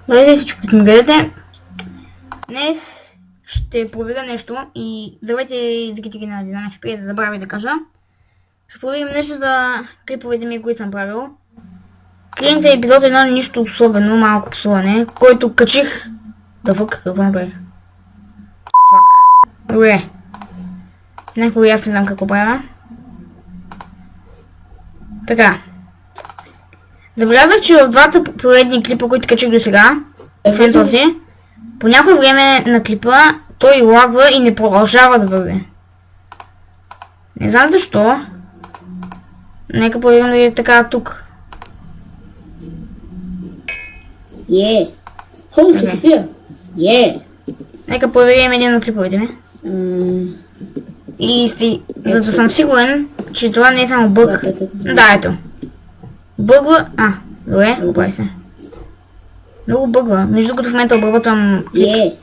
Здравейте всички, които ми гледате. Днес ще проверя нещо и здравейте зрители на Динамикс, преди да забравя да кажа. Ще проверим нещо за клиповете ми, които съм правил. Клиент за епизод 1 нищо особено, малко псуване, който качих... Да фък, какво направих? Фак. Добре. Някой аз не знам какво правя. Така. Забелязах, че в двата поредни клипа, които качих до сега, освен този, по някое време на клипа той лагва и не продължава да върви. Не знам защо. Нека проверим да е така тук. Хубаво ще се пия. Нека проверим един от клиповете ми. И за да съм сигурен, че това не е само бъг. Да, ето. Бъгва... добре, оправи се. Много бъгва. Между другото в момента обработвам клип,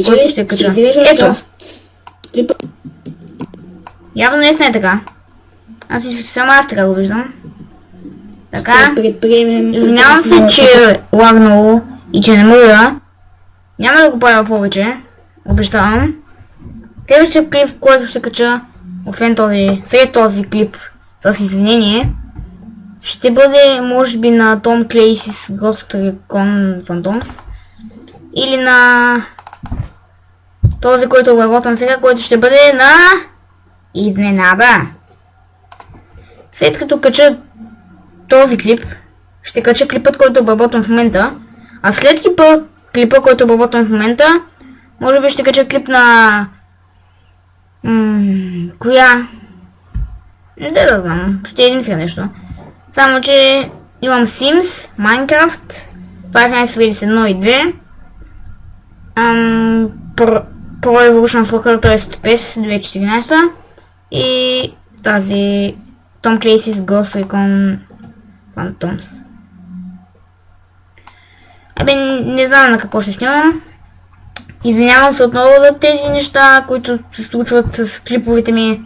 който ще кача. Ето! Явно не е така. Аз мисля, че само аз така го виждам. Така. Извинявам се, че е лагнало и че не мога. Няма да го правя повече. Обещавам. Следващия клип, който ще кача, освен този, след този клип с извинение, ще бъде може би на Tom Clancy's Ghost Recon Phantoms или на този, който обработвам сега, който ще бъде на изненада. След като кача този клип, ще кача клипът, който обработвам в момента, а след клипа, който обработвам в момента, може би ще кача клип на... коя? Не да знам, ще измисля нещо. Само че имам Sims, Minecraft, Five Nights at Freddy's 1 и 2, Pro Evolution Soccer, т.е. PES 2014 и тази Tom Clancy's Ghost Recon Phantoms. Не знам на какво ще снимам. Извинявам се отново за тези неща, които се случват с клиповете ми.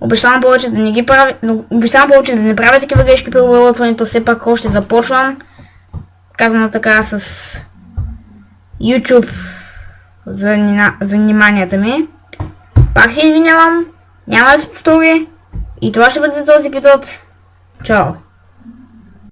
Обещавам повече да не ги правя, обещавам повече да не правя такива грешки при обработването, все пак още започвам. Казано така с YouTube заниманията ми. Пак се извинявам, няма да се повтори и това ще бъде за този епизод. Чао!